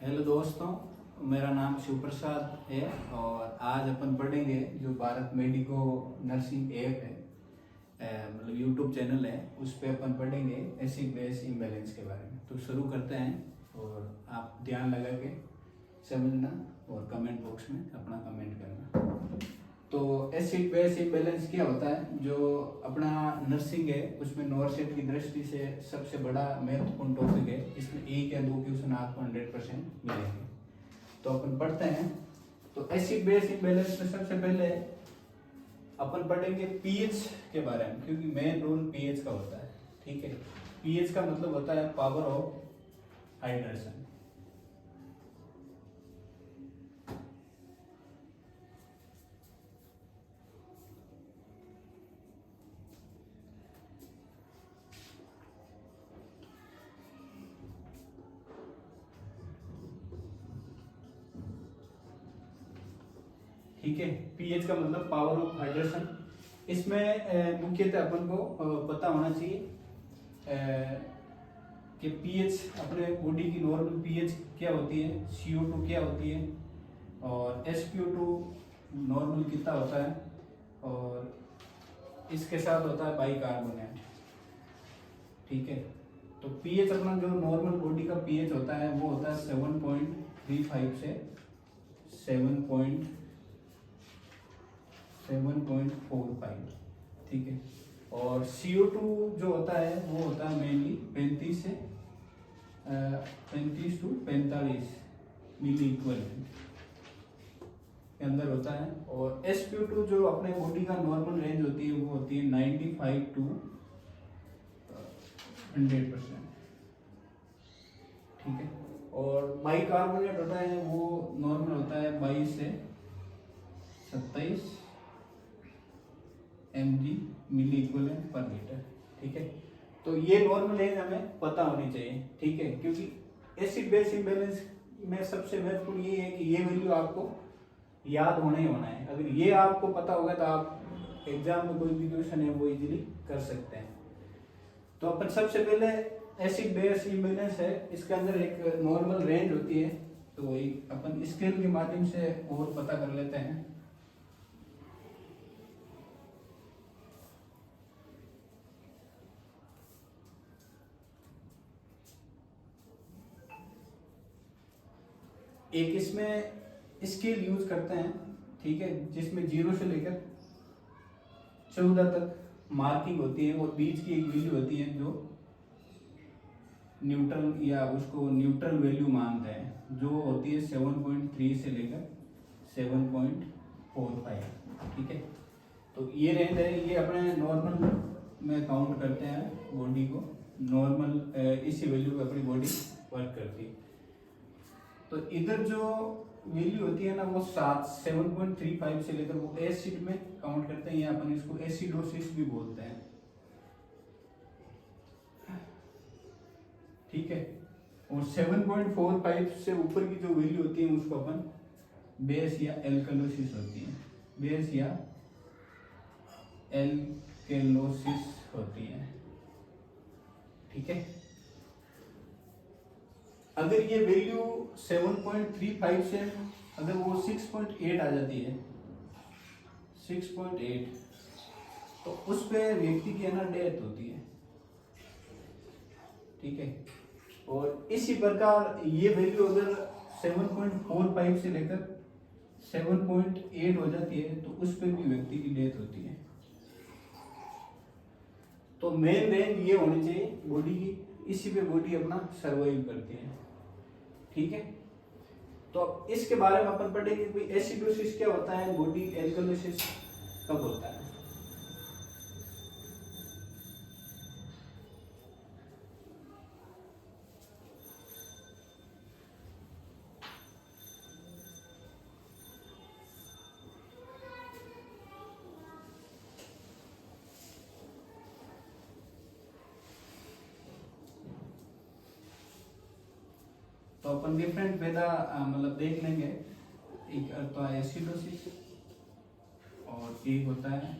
Hello दोस्तों, मेरा नाम शिव प्रसाद है और आज अपन पढ़ेंगे जो भारत मेडिको नर्सिंग ऐप है, मतलब यूट्यूब चैनल है, उस पर अपन पढ़ेंगे एसिड बेस इम्बैलेंस के बारे में। तो शुरू करते हैं और आप ध्यान लगा के समझना और कमेंट बॉक्स में अपना कमेंट करना। तो एसिड बेस इम्बैलेंस क्या होता है? जो अपना नर्सिंग है उसमें नॉरसेट की दृष्टि से सबसे बड़ा महत्वपूर्ण टॉपिक है। इसमें एक या दो क्वेश्चन आपको 100% मिलेंगे। तो अपन पढ़ते हैं। तो एसिड बेस इम्बैलेंस में सबसे पहले अपन पढ़ेंगे पीएच के बारे में, क्योंकि मेन रोल पीएच का होता है। ठीक है, पीएच का मतलब होता है पावर ऑफ हाइड्रेशन। ठीक है, पीएच का मतलब पावर ऑफ हाइड्रेशन। इसमें मुख्यतः अपन को पता होना चाहिए कि पीएच अपने बॉडी की नॉर्मल पीएच क्या होती है, CO2 क्या होती है और SpO2 नॉर्मल कितना होता है, और इसके साथ होता है बाइकार्बोनेट। ठीक है, तो पीएच अपना जो नॉर्मल बॉडी का पीएच होता है वो होता है 7.35 से 7.45। ठीक है, और CO2 जो होता है वो होता है मेनली 35 से 35 to 45 मिली इक्विवेलेंट के अंदर होता है। और SpO2 जो अपने बॉडी का नॉर्मल रेंज होती है वो होती है 95 to 100%। ठीक है, और बाइकार्बोनेट होता है वो नॉर्मल होता है 22 से 27 mg मिली इक्विवेलेंट पर लीटर। ठीक है, तो ये नॉर्मल रेंज हमें पता होनी चाहिए। ठीक है, क्योंकि एसिड बेस इम्बैलेंस में सबसे महत्वपूर्ण ये है कि ये वैल्यू आपको याद होना ही होना है। अगर ये आपको पता होगा तो आप एग्जाम में कोई भी क्वेश्चन है वो इजीली कर सकते हैं। तो अपन सबसे पहले एसिड बेस इम्बैलेंस है, इसके अंदर एक नॉर्मल रेंज होती है, तो वही अपन स्केल के माध्यम से और पता कर लेते हैं। एक इसमें स्केल यूज करते हैं, ठीक है, जिसमें 0 से लेकर 14 तक मार्किंग होती है और बीच की एक वैल्यू होती है जो न्यूट्रल या उसको न्यूट्रल वैल्यू मानते हैं, जो होती है 7.3 से लेकर 7.45। ठीक है, तो ये रेंज है, ये अपने नॉर्मल में काउंट करते हैं बॉडी को। नॉर्मल इसी वैल्यू पे अपनी बॉडी वर्क करती है। तो इधर जो वैल्यू होती है ना वो 7.35 से लेकर वो एसिड में काउंट करते हैं, या अपन इसको एसिडोसिस भी बोलते हैं। ठीक है, और 7.45 से ऊपर की जो वैल्यू होती है उसको अपन बेस या एल्कलोसिस होती है, बेस या एल्केलोसिस होती है। ठीक है, अगर ये वैल्यू 7.35 से अगर वो 6.8 आ जाती है, 6.8, तो उस पे व्यक्ति की है ना डेथ होती है। ठीक है, और इसी प्रकार ये वैल्यू अगर 7.45 से लेकर 7.8 हो जाती है तो उस पे भी व्यक्ति की डेथ होती है। तो मेन रेंज ये होनी चाहिए बॉडी की, इसी पे बॉडी अपना सर्वाइव करती है। ठीक है, तो अब इसके बारे में अपन पढ़ेंगे कि एसिडोसिस क्या होता है, बॉडी एल्कलोसिस कब होता है। तो अपन डिफरेंट वेदा मतलब देख लेंगे। एक तो है एसिडोसिस और एक होता है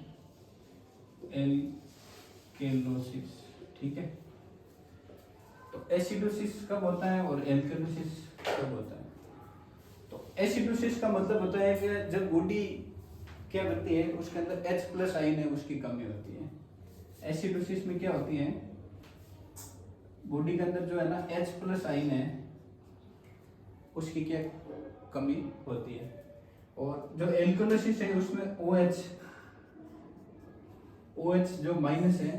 एल्केलोसिस। ठीक है, तो एसिडोसिस कब होता है और एल्कलोसिस कब होता है? तो एसिडोसिस का मतलब होता है कि जब बॉडी क्या करती है, उसके अंदर H+ आयन है उसकी कमी होती है। एसिडोसिस में क्या होती है, बॉडी के अंदर जो है ना H+ आयन है उसकी क्या कमी होती है। और जो एल्कलोसिस है उसमें OH जो माइनस है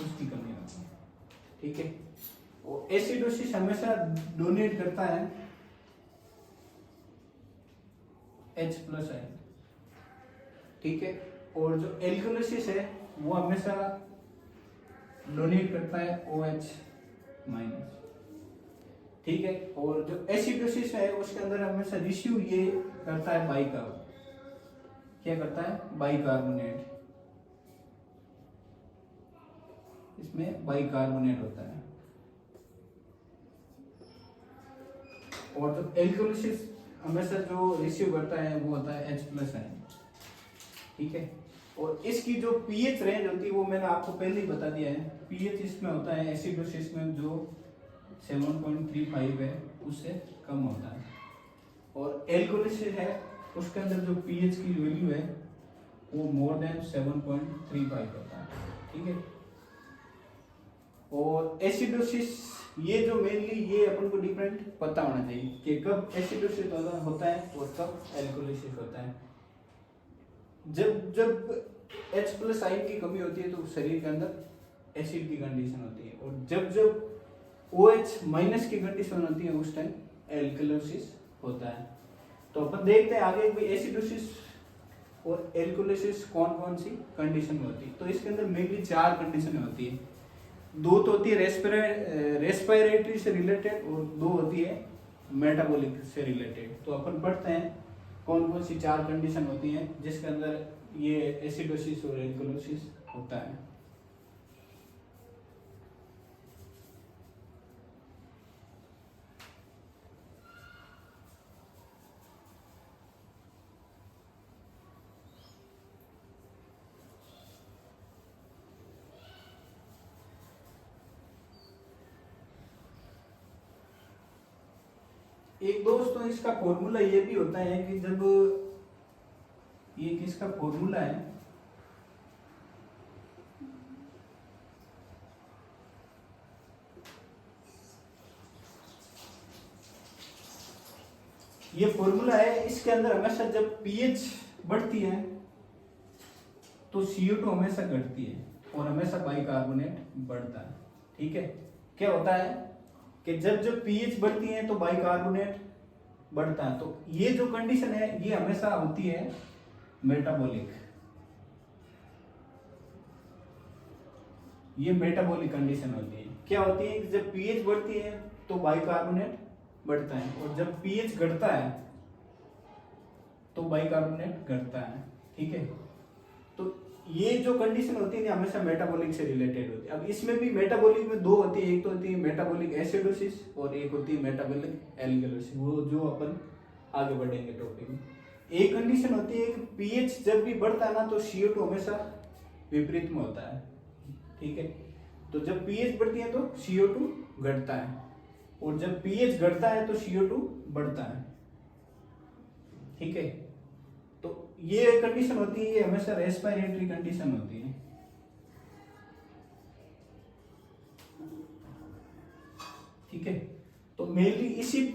उसकी कमी होती है। ठीक है, और एसिडोसिस हमेशा डोनेट करता है H+ आयन। ठीक है, और जो एल्कलोसिस है वो हमेशा डोनेट करता है OH-। ठीक है, और जो एसिडोसिस है उसके अंदर हमेशा रिसीव ये करता है बाइकार्ब, क्या करता है, बाइकार्बोनेट, इसमें बाइकार्बोनेट होता है। और जो एल्कलोसिस हमेशा जो रिसीव करता है वो होता है H+ आयन। ठीक है, और इसकी जो पीएच रेंज होती है वो मैंने आपको पहले ही बता दिया है। पीएच इसमें होता है एसिडोसिस में जो 7.35 है उससे कम होता है, और एल्कोलिसिस है उसके अंदर जो पीएच की वैल्यू है वो मोर देन 7.35 होता है। ठीक है, और एसिडोसिस ये जो मेनली ये अपन को डिफरेंट पता होना चाहिए कि कब एसिडोसिस होता है और कब एल्कोलिसिस होता है। जब H+ आयन की कमी होती है तो शरीर के अंदर एसिड की कंडीशन होती है, और जब OH- की कंडीशन होती है उस टाइम एल्कलोसिस होता है। तो अपन देखते हैं आगे भी एसिडोसिस और एल्कोलिसिस कौन कौन सी कंडीशन में होती है। तो इसके अंदर मेनली 4 कंडीशन होती है। 2 तो होती है रेस्पिरेटरी से रिलेटेड और 2 होती है मेटाबॉलिक से रिलेटेड। तो अपन पढ़ते हैं कौन कौन सी 4 कंडीशन होती हैं जिसके अंदर ये एसिडोसिस और एल्कोलिसिस होता है। एक दोस्तों इसका फॉर्मूला ये भी होता है कि जब ये किसका फॉर्मूला है, ये फॉर्मूला है, इसके अंदर हमेशा जब पीएच बढ़ती है तो CO2 हमेशा घटती है और हमेशा बाइकार्बोनेट बढ़ता है। ठीक है, क्या होता है कि जब पीएच बढ़ती है तो बाइकार्बोनेट बढ़ता है। तो ये जो कंडीशन है ये हमेशा होती है मेटाबॉलिक, ये मेटाबॉलिक कंडीशन होती है। क्या होती है कि जब पीएच बढ़ती है तो बाइकार्बोनेट बढ़ता है, और जब पीएच घटता है तो बाइकार्बोनेट घटता है। ठीक है, तो ये जो कंडीशन होती है हमेशा मेटाबॉलिक से रिलेटेड होती है। अब इसमें भी मेटाबॉलिक में 2 होती है, एक तो होती है मेटाबॉलिक एसिडोसिस और एक होती है मेटाबॉलिक एल्कलोसिस, वो जो अपन आगे बढ़ेंगे टॉपिक में। एक कंडीशन होती है कि पीएच जब भी बढ़ता है ना तो CO2 हमेशा विपरीत में होता है। ठीक है, तो जब पीएच बढ़ती है तो CO2 घटता है, और जब पीएच घटता है तो CO2 बढ़ता है। ठीक है, तो ये कंडीशन होती है, ये हमेशा रेस्पिरेटरी कंडीशन होती है। ठीक है, तो मेनली इसी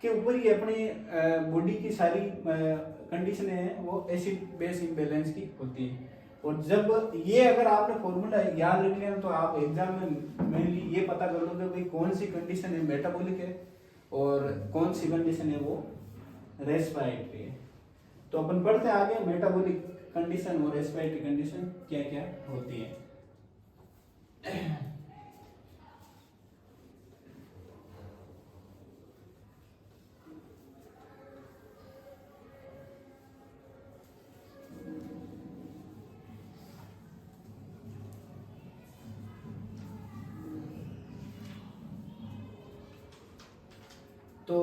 के ऊपर ही अपने बॉडी की सारी कंडीशन है वो एसिड बेस इम्बैलेंस की होती है। और जब ये अगर आपने फॉर्मूला याद रख लिया तो आप एग्जाम में मेनली ये पता कर लोगे भाई कौन सी कंडीशन है मेटाबॉलिक है और कौन सी कंडीशन है वो रेस्पिरेटरी है। तो अपन पढ़ते हैं आगे मेटाबॉलिक कंडीशन और रेस्पिरेटरी कंडीशन क्या क्या होती है। तो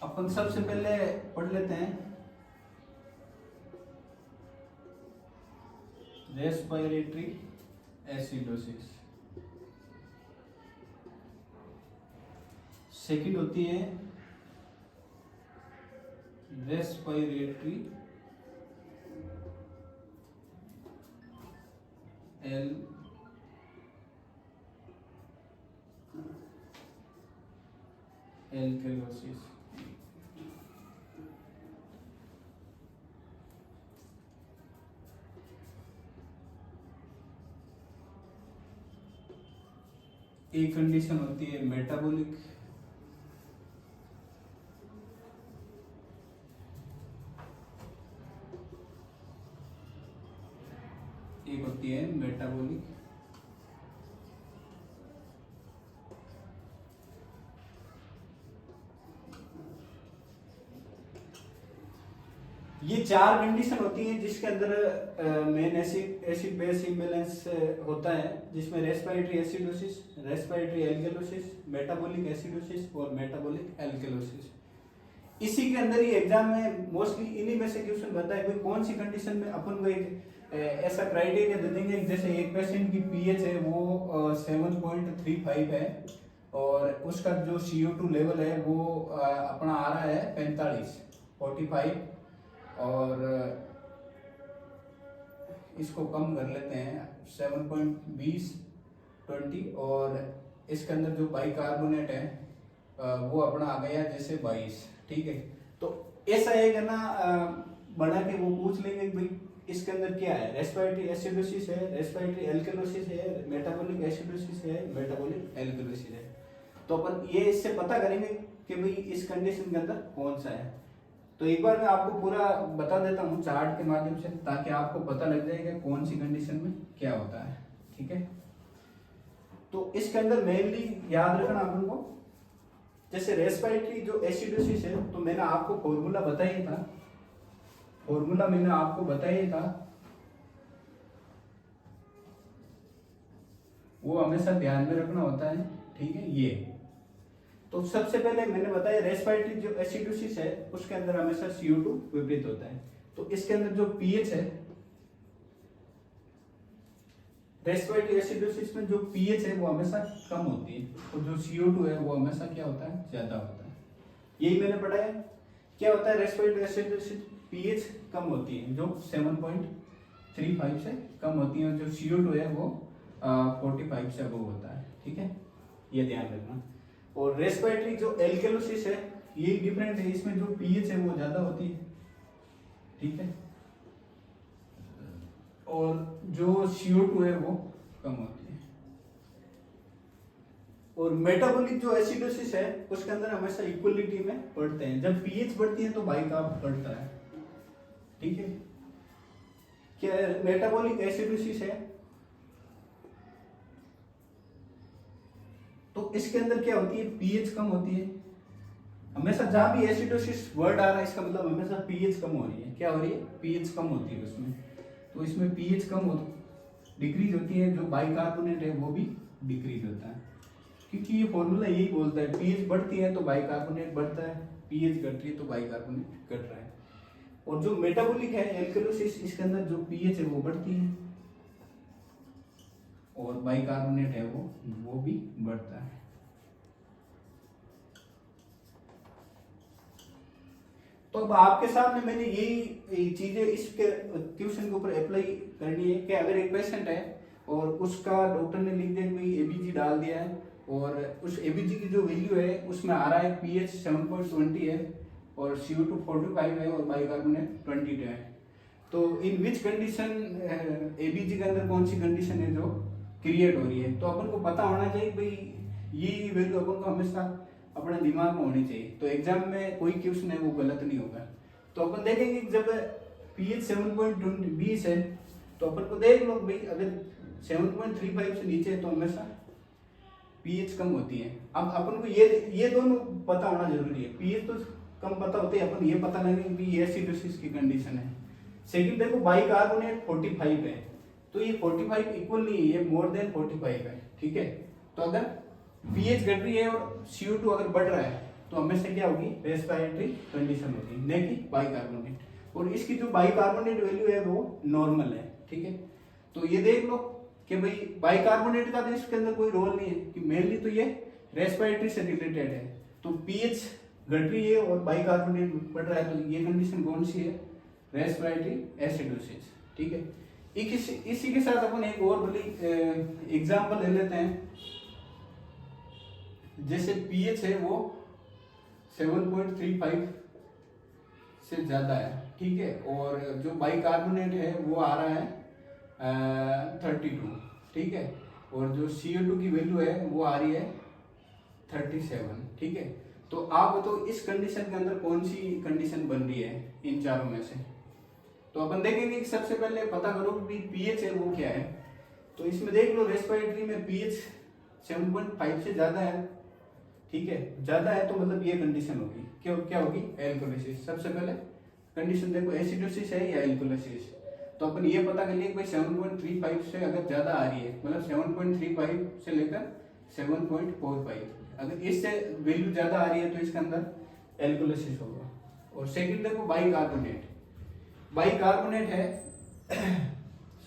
अपन सबसे पहले पढ़ लेते हैं रेस्पिरेटरी एसिडोसिस। सेकंड होती है रेस्पिरेटरी एल्केलोसिस। एक कंडीशन होती है मेटाबॉलिक, एक होती है मेटाबॉलिक। ये चार कंडीशन होती हैं जिसके अंदर मेन एसिड बेस इम्बैलेंस होता है, जिसमें respiratory acidosis, respiratory alkalosis, metabolic acidosis और मेटाबॉलिक एल्केलोसिस। इसी के अंदर ही एग्जाम में मोस्टली इन्हीं में से क्वेश्चन बनता है कोई कौन सी कंडीशन में अपन को एक ऐसा क्राइटेरिया दे देंगे, जैसे एक पेशेंट की पीएच है वो 7.35 है और उसका जो CO2 लेवल है वो अपना आ रहा है 45 और इसको कम कर लेते हैं 7.20 और इसके अंदर जो बाइकार्बोनेट है वो अपना आ गया जैसे 22। ठीक है, तो ऐसा है ना बढ़ा के वो पूछ लेंगे भाई इसके अंदर क्या है, रेस्पिरेटरी एसिडोसिस है, रेस्पिरेटरी एल्केलोसिस है, मेटाबॉलिक एसिडोसिस है, मेटाबॉलिक एल्केलोसिस है। तो अपन ये इससे पता करेंगे कि भाई इस कंडीशन के अंदर कौन सा है। तो एक बार मैं आपको पूरा बता देता हूँ चार्ट के माध्यम से, ताकि आपको पता लग जाएगा कौन सी कंडीशन में क्या होता है। ठीक है, तो इसके अंदर मेनली याद रखना अपन को, जैसे रेस्पिरेटरी जो एसिडोसिस है तो मैंने आपको फॉर्मूला बताया था, वो हमेशा ध्यान में रखना होता है। ठीक है, ये तो सबसे पहले मैंने बताया रेस्पिरेटरी जो एसिडोसिस है उसके अंदर हमेशा CO2 विपरीत होता है। तो इसके अंदर जो पीएच है, रेस्पिरेटरी एसिडोसिस में जो पीएच है वो हमेशा कम होती है और जो CO2 है वो हमेशा क्या होता है, ज्यादा होता है। यही मैंने पढ़ाया। क्या होता है, रेस्पिरेटरी एसिडोसिस पीएच कम होती है जो 7.35 से कम होती है और जो CO2 है वो 45 से अबव होता है। ठीक है, ये ध्यान रखना। और रेस्पिरेटरी जो एल्केलोसिस है ये डिफरेंट है, इसमें जो पीएच है वो ज्यादा होती है। ठीक है, और जो CO2 है वो कम होती है। और मेटाबॉलिक जो एसिडोसिस है उसके अंदर हमेशा इक्वलिटी में बढ़ते हैं, जब पीएच बढ़ती है तो बाइकार्ब बढ़ता है। ठीक है, क्या मेटाबॉलिक एसिडोसिस है तो इसके अंदर क्या होती है, पीएच कम होती है। हमेशा जहां भी एसिडोसिस वर्ड आ रहा है इसका मतलब हमेशा पीएच कम हो रही है। क्या हो रही है, पीएच कम होती है उसमें। तो इसमें पीएच कम हो डिक्रीज होती है, जो बाइकार्बोनेट है वो भी डिक्रीज होता है, क्योंकि ये फॉर्मूला यही बोलता है पीएच बढ़ती है तो बाइकार्बोनेट बढ़ता है, पीएच घट रही है तो बाइकार्बोनेट घट रहा है। और जो मेटाबॉलिक है एल्केलोसिस, इसके अंदर जो पीएच है वो बढ़ती है और बाइकार्बोनेट है वो भी बढ़ता है। तो अब आपके सामने मैंने यही चीजें इसके ट्यूशन के ऊपर अप्लाई करनी है कि अगर एक पेशेंट है और उसका डॉक्टर ने लिख दिया कि एबीजी डाल दिया है और उस एबीजी की जो वैल्यू है उसमें आ रहा है पीएच 7.20 है और CO2 45 है और बाइकार्बोनेट 22 है, तो इन विच कंडीशन एबीजी के अंदर कौन सी कंडीशन है जो क्रिएट हो रही है। तो अपन को पता होना चाहिए भाई ये वैल्यू अपन को हमेशा अपने दिमाग में होनी चाहिए, तो एग्जाम में कोई क्वेश्चन है वो गलत नहीं होगा। तो अपन देखेंगे जब पीएच 7.20 है तो अपन को देख लो भाई अगर 7.35 से नीचे है तो हमेशा पीएच कम होती है। अब अपन को ये दोनों पता होना जरूरी है, पीएच तो कम पता होते हैं, अपन ये पता लगेगा कि ये एसिडोसिस की कंडीशन है। सेकंड देखो बाइकार्बोनेट 45 है तो ये 45 इक्वल नहीं है, ये मोर देन 45 है। ठीक है, तो अगर पीएच घट रही है और CO2 अगर बढ़ रहा है तो हमेशा क्या होगी, रेस्पिरेटरी कंडीशन होगी, न कि बाइकार्बोनेट। और इसकी जो बाइकार्बोनेट वैल्यू है वो नॉर्मल है। ठीक है, तो ये देख लो कि भाई बाइकार्बोनेट का तो इसके अंदर कोई रोल नहीं है कि मेनली तो ये रेस्पिरेटरी से रिलेटेड है। तो पीएच घट रही है और बाइकार्बोनेट बढ़ रहा है, तो ये कंडीशन कौन सी है? Respiratory acidosis. ठीक है, इसी के साथ अपन एक और बड़ी एग्जांपल ले लेते हैं। जैसे पीएच है वो 7.35 से ज्यादा है, ठीक है, और जो बाइकार्बोनेट है वो आ रहा है 32, ठीक है, और जो CO2 की वैल्यू है वो आ रही है 37, ठीक है। तो आप बताओ इस कंडीशन के अंदर कौन सी कंडीशन बन रही है इन चारों में से? तो अपन देखेंगे कि सबसे पहले पता करो कि पीएच है वो क्या है। तो इसमें देख लो, रेस्पिरेटरी में पीएच 7.5 से ज्यादा है, ठीक है, ज्यादा है तो मतलब ये कंडीशन होगी, क्या होगी? एल्कोलिसिस। सबसे पहले कंडीशन देखो, एसिडोसिस है या एल्कोलिसिस। तो अपन ये पता कर लिए कि भाई 7.35 से अगर ज्यादा आ रही है, मतलब 7.35 से लेकर 7.45, अगर इससे वैल्यू ज्यादा आ रही है तो इसके अंदर एल्कोलिसिस होगा। और सेकंड देखो बाइकार्बोनेट, बाइकार्बोनेट है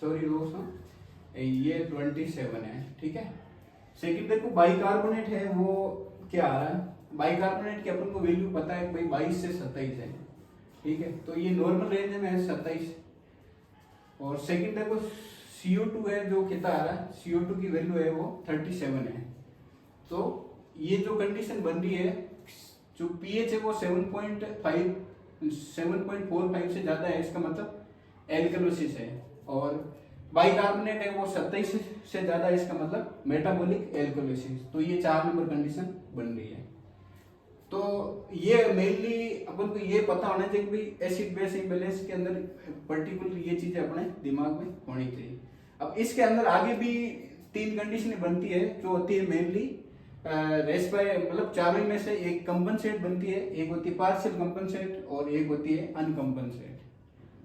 सॉरी दोस्तों, ये 27 है, ठीक है। सेकंड देखो बाइकार्बोनेट है वो क्या आ रहा है? बाइकार्बोनेट की अपन को वैल्यू पता है भाई 22 से 27 है, ठीक है, तो ये नॉर्मल रेंज में है 27। और सेकंड देखो CO2 है जो कितना आ रहा है? CO2 की वैल्यू है वो 37 है। तो ये जो कंडीशन बन रही है, जो पीएच है वो 7.45 से ज्यादा है, इसका मतलब एल्कलोसिस है। और बाइकार्बोनेट है वो 27 से ज्यादा है, इसका मतलब मेटाबॉलिक एल्कोलिसिस। तो ये 4 नंबर कंडीशन बन रही है। तो ये मेनली अपन को ये पता होना चाहिए कि भाई एसिड बेस इम्बैलेंस के अंदर पर्टिकुलर ये चीजें अपने दिमाग में होनी चाहिए। अब इसके अंदर आगे भी 3 कंडीशन बनती है, जो होती है मेनली मतलब चारों में से एक कंपनसेट बनती है, एक होती है पार्शियल कंपनसेट और एक होती है अनकंपनसेट।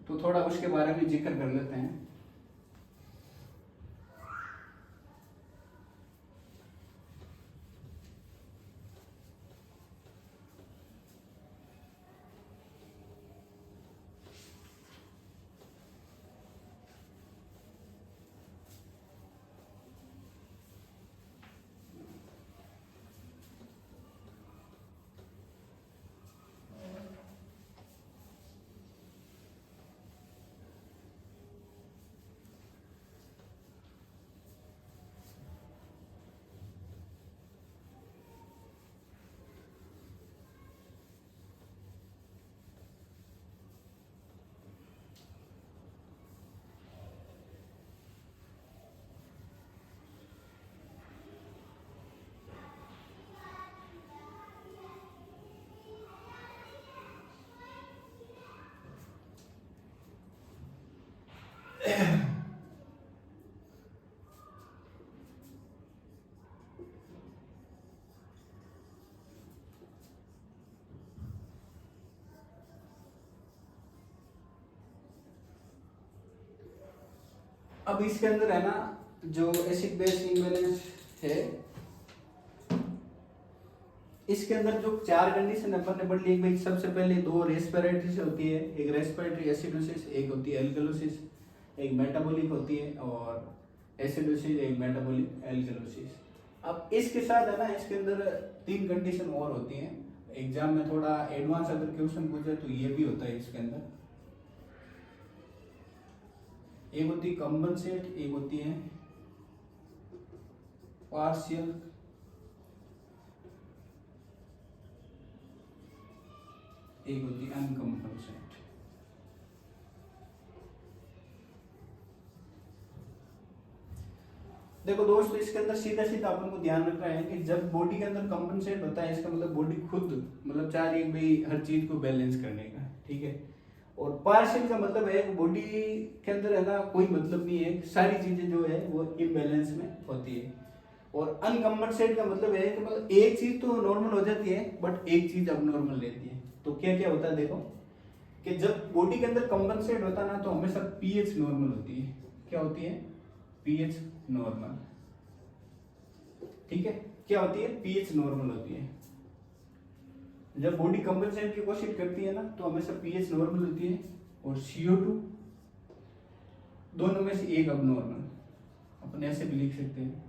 तो थोड़ा उसके बारे में जिक्र कर लेते हैं। अब इसके अंदर है ना, जो एसिड बेस इम्बैलेंस है, इसके अंदर जो 4 कंडीशन अपन ने पढ़ ली भाई। सबसे पहले 2 रेस्पिरेटरी से होती है, एक रेस्पिरेटरी एसिडोसिस, एक होती है एल्कलोसिस, एक मेटाबॉलिक होती है, और एसिडोसिस एक मेटाबॉलिक एल्कलोसिस। अब इसके साथ है ना, इसके अंदर 3 कंडीशन और होती हैं। एग्जाम में थोड़ा एडवांस अगर क्वेश्चन पूछे तो ये भी होता है इसके अंदर। एक होती है कंपनसेट, एक होती है पार्शियल, एक होती है अनकंपनसेट। देखो दोस्तों, इसके अंदर सीधा सीधा अपन को ध्यान रखना है कि जब बॉडी के अंदर कंपनसेट होता है, इसका मतलब बॉडी खुद मतलब चाह रही है भाई हर चीज को बैलेंस करने का, ठीक है। और पार्शियल का मतलब है बॉडी के अंदर है ना कोई मतलब नहीं है, सारी चीजें जो है वो इम्बैलेंस में होती है। और अनकंपनसेट का मतलब है कि मतलब एक चीज तो नॉर्मल हो जाती है बट एक चीज अब नॉर्मल रहती है। तो क्या क्या होता है देखो, कि जब बॉडी के अंदर कंपनसेट होता है ना तो हमेशा पीएच नॉर्मल होती है। क्या होती है? पीएच नॉर्मल, ठीक है। क्या होती है? पीएच नॉर्मल होती है। जब बॉडी कंपनसेट की कोशिश करती है ना तो हमेशा पीएच नॉर्मल होती है, और CO2 दोनों में से एक अब नॉर्मल। अपन ऐसे भी लिख सकते हैं,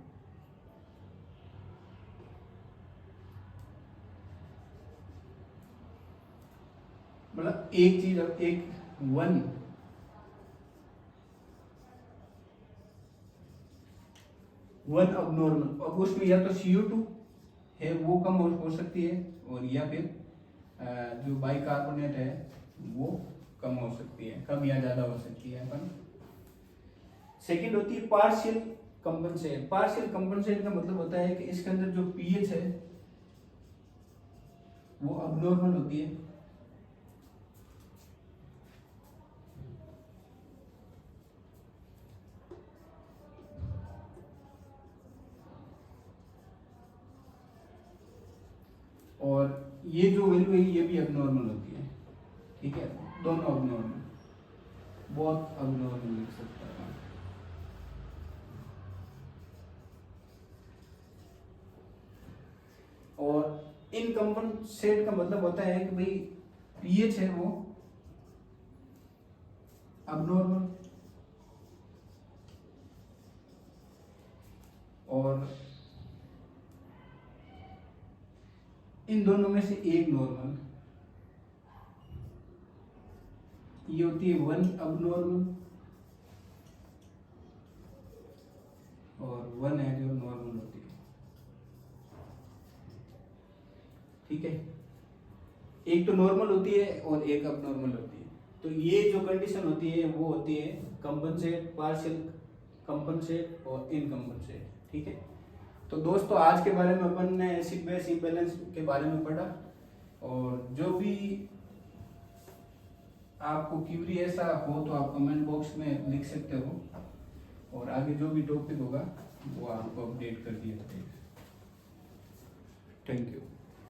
मतलब एक चीज, एक वन अब नॉर्मल, अब उसमें या तो CO2 है वो कम हो सकती है, और या फिर जो बाइकार्बोनेट है वो कम हो सकती है, कम या ज्यादा हो सकती है अपन। सेकंड होती है पार्शियल कंपनसेट। पार्शियल कंपनसेट का मतलब होता है कि इसके अंदर जो पीएच है वो अबनॉर्मल होती है, और ये जो वैल्यू है ये भी अबनॉर्मल होती है। ठीक है, दोनों अबनॉर्मल, बहुत अबनॉर्मल लिख सकता है। और इनकम्पनसेट का मतलब होता है कि भाई पीएच है वो अबनॉर्मल, और इन दोनों में से एक नॉर्मल, ये होती है 1 अबनॉर्मल, और 1 है जो नॉर्मल होती है। ठीक है, एक तो नॉर्मल होती है और एक अबनॉर्मल होती है। तो ये जो कंडीशन होती है वो होती है कंपनसेट, पार्शियल कंपनसेट और इनकम्पनसेट। ठीक है, तो दोस्तों आज के बारे में अपन ने एसिड बेस इम्बैलेंस के बारे में पढ़ा, और जो भी आपको क्यूरी ऐसा हो तो आप कमेंट बॉक्स में लिख सकते हो, और आगे जो भी टॉपिक होगा वो आपको अपडेट कर दिया जाएगा। Thank you.